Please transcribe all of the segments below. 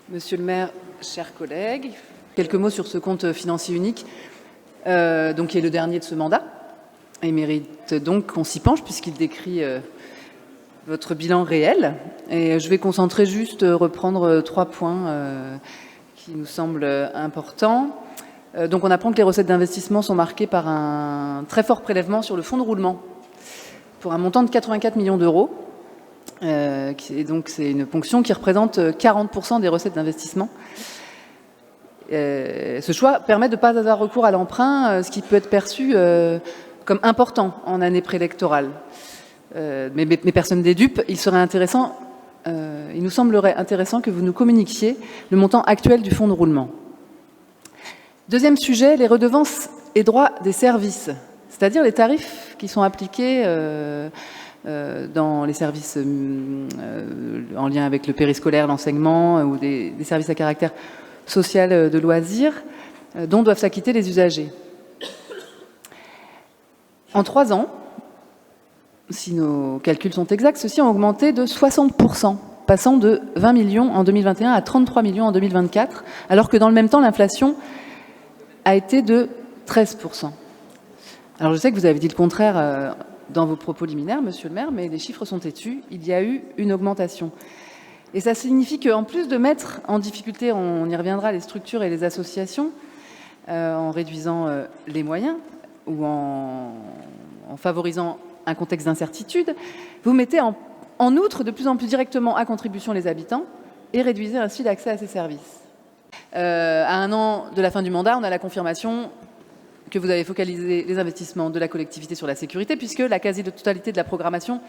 Monsieur le maire, chers collègues, quelques mots sur ce compte financier unique, qui est le dernier de ce mandat, et mérite donc qu'on s'y penche puisqu'il décrit votre bilan réel. Et je vais reprendre 3 points qui nous semblent importants. Donc on apprend que les recettes d'investissement sont marquées par un très fort prélèvement sur le fonds de roulement pour un montant de 84 millions d'euros. Donc c'est une ponction qui représente 40% des recettes d'investissement. Ce choix permet de ne pas avoir recours à l'emprunt, ce qui peut être perçu comme important en année préélectorale. Mais personne n'est dupe. Il nous semblerait intéressant que vous nous communiquiez le montant actuel du fonds de roulement. Deuxième sujet, les redevances et droits des services, c'est-à-dire les tarifs qui sont appliqués dans les services en lien avec le périscolaire, l'enseignement ou des services à caractère social de loisirs dont doivent s'acquitter les usagers. En 3 ans, si nos calculs sont exacts, ceux-ci ont augmenté de 60%, passant de 20 millions en 2021 à 33 millions en 2024, alors que dans le même temps, l'inflation a été de 13%. Alors je sais que vous avez dit le contraire dans vos propos liminaires, monsieur le maire, mais les chiffres sont têtus, il y a eu une augmentation. Et ça signifie qu'en plus de mettre en difficulté, on y reviendra, les structures et les associations, en réduisant les moyens ou en favorisant un contexte d'incertitude, vous mettez en outre de plus en plus directement à contribution les habitants et réduisez ainsi l'accès à ces services. À 1 an de la fin du mandat, on a la confirmation que vous avez focalisé les investissements de la collectivité sur la sécurité, puisque la quasi-totalité de la programmation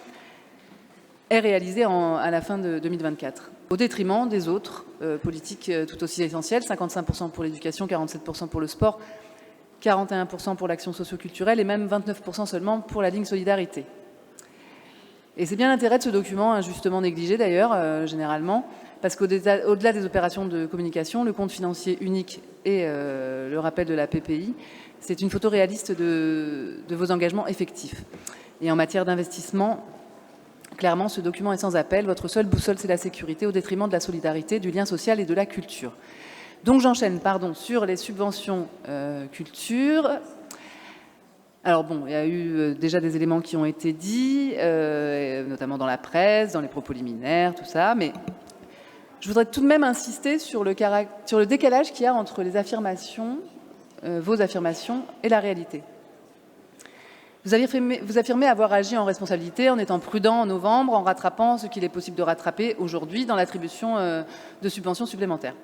est réalisée à la fin de 2024, au détriment des autres politiques tout aussi essentielles, 55% pour l'éducation, 47% pour le sport, 41% pour l'action socio-culturelle et même 29% seulement pour la ligne solidarité. Et c'est bien l'intérêt de ce document, injustement négligé d'ailleurs, généralement, parce qu'au-delà des opérations de communication, le compte financier unique et le rappel de la PPI, c'est une photo réaliste de vos engagements effectifs. Et en matière d'investissement, clairement, ce document est sans appel. Votre seule boussole, c'est la sécurité, au détriment de la solidarité, du lien social et de la culture. Donc j'enchaîne, sur les subventions culture. Alors bon, il y a eu déjà des éléments qui ont été dits, notamment dans la presse, dans les propos liminaires, tout ça, mais je voudrais tout de même insister sur le décalage qu'il y a entre les affirmations, vos affirmations et la réalité. Vous affirmez avoir agi en responsabilité, en étant prudent en novembre, en rattrapant ce qu'il est possible de rattraper aujourd'hui dans l'attribution de subventions supplémentaires.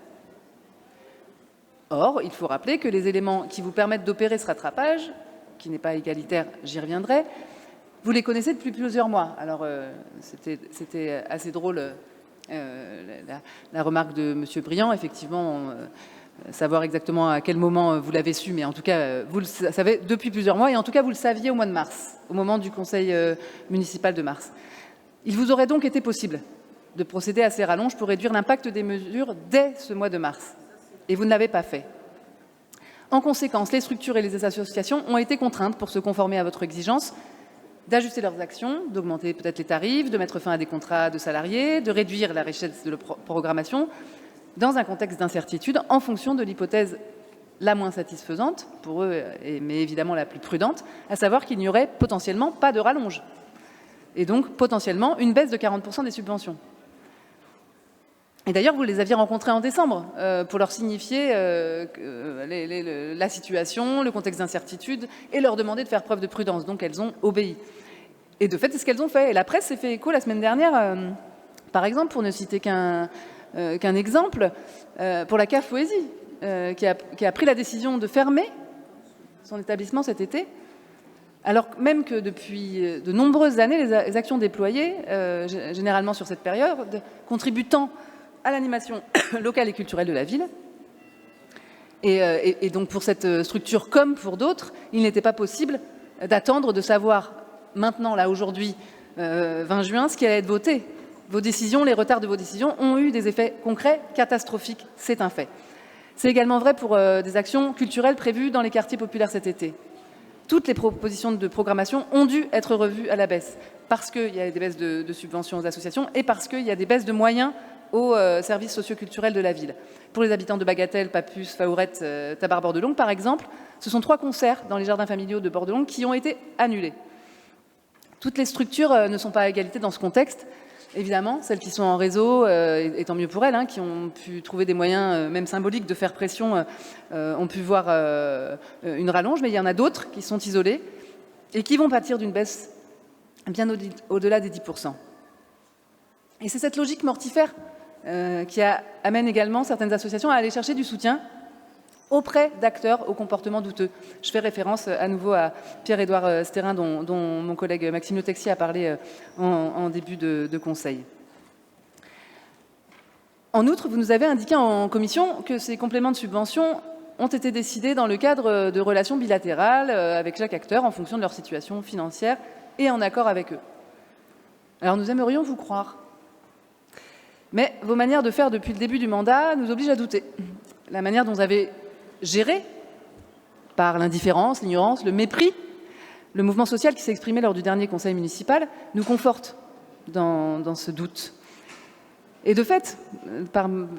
Or, il faut rappeler que les éléments qui vous permettent d'opérer ce rattrapage, qui n'est pas égalitaire, j'y reviendrai, vous les connaissez depuis plusieurs mois. Alors, c'était assez drôle la remarque de M. Briand, effectivement, savoir exactement à quel moment vous l'avez su, mais en tout cas, vous le savez depuis plusieurs mois, et en tout cas, vous le saviez au mois de mars, au moment du conseil municipal de mars. Il vous aurait donc été possible de procéder à ces rallonges pour réduire l'impact des mesures dès ce mois de mars, et vous ne l'avez pas fait. En conséquence, les structures et les associations ont été contraintes, pour se conformer à votre exigence, d'ajuster leurs actions, d'augmenter peut-être les tarifs, de mettre fin à des contrats de salariés, de réduire la richesse de la programmation, dans un contexte d'incertitude, en fonction de l'hypothèse la moins satisfaisante, pour eux, mais évidemment la plus prudente, à savoir qu'il n'y aurait potentiellement pas de rallonge, et donc potentiellement une baisse de 40% des subventions. Et d'ailleurs, vous les aviez rencontrés en décembre pour leur signifier la situation, le contexte d'incertitude, et leur demander de faire preuve de prudence. Donc elles ont obéi. Et de fait, c'est ce qu'elles ont fait. Et la presse s'est fait écho la semaine dernière, par exemple, pour ne citer qu'un exemple, pour la CAF Poésie, qui a pris la décision de fermer son établissement cet été, alors même que depuis de nombreuses années, les actions déployées, généralement sur cette période, contribuent tant à l'animation locale et culturelle de la ville. Et donc pour cette structure comme pour d'autres, il n'était pas possible d'attendre de savoir maintenant, là, aujourd'hui, 20 juin, ce qui allait être voté. Vos décisions, les retards de vos décisions ont eu des effets concrets, catastrophiques, c'est un fait. C'est également vrai pour des actions culturelles prévues dans les quartiers populaires cet été. Toutes les propositions de programmation ont dû être revues à la baisse, parce qu'il y a des baisses de subventions aux associations et parce qu'il y a des baisses de moyens aux services socioculturels de la ville. Pour les habitants de Bagatelle, Papus, Faourette, Tabar-Bordelongue, par exemple, ce sont 3 concerts dans les jardins familiaux de Bordelongue qui ont été annulés. Toutes les structures ne sont pas à égalité dans ce contexte. Évidemment, celles qui sont en réseau, et tant mieux pour elles, hein, qui ont pu trouver des moyens, même symboliques, de faire pression, ont pu voir une rallonge, mais il y en a d'autres qui sont isolées et qui vont pâtir d'une baisse bien au-delà des 10%. Et c'est cette logique mortifère qui amène également certaines associations à aller chercher du soutien auprès d'acteurs au comportement douteux. Je fais référence à nouveau à Pierre-Édouard Stérin, dont mon collègue Maxime Le Texier a parlé en début de conseil. En outre, vous nous avez indiqué en commission que ces compléments de subvention ont été décidés dans le cadre de relations bilatérales avec chaque acteur en fonction de leur situation financière et en accord avec eux. Alors nous aimerions vous croire. Mais vos manières de faire depuis le début du mandat nous obligent à douter. La manière dont vous avez géré, par l'indifférence, l'ignorance, le mépris, le mouvement social qui s'est exprimé lors du dernier conseil municipal, nous conforte dans ce doute. Et de fait,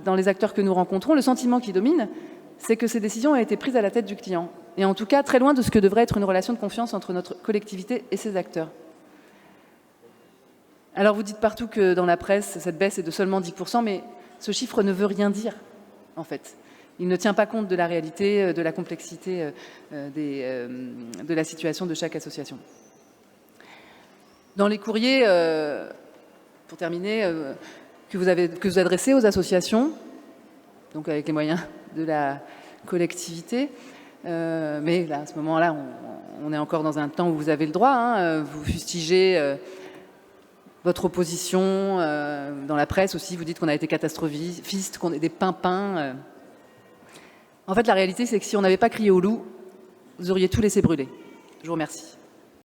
dans les acteurs que nous rencontrons, le sentiment qui domine, c'est que ces décisions ont été prises à la tête du client, et en tout cas très loin de ce que devrait être une relation de confiance entre notre collectivité et ses acteurs. Alors vous dites partout que dans la presse, cette baisse est de seulement 10%, mais ce chiffre ne veut rien dire, en fait. Il ne tient pas compte de la réalité, de la complexité de la situation de chaque association. Dans les courriers, pour terminer, que vous adressez aux associations, donc avec les moyens de la collectivité, mais là, à ce moment-là, on est encore dans un temps où vous avez le droit, hein, vous fustigez votre opposition, dans la presse aussi, vous dites qu'on a été catastrophiste, qu'on est des pimpins. En fait, la réalité, c'est que si on n'avait pas crié au loup, vous auriez tout laissé brûler. Je vous remercie.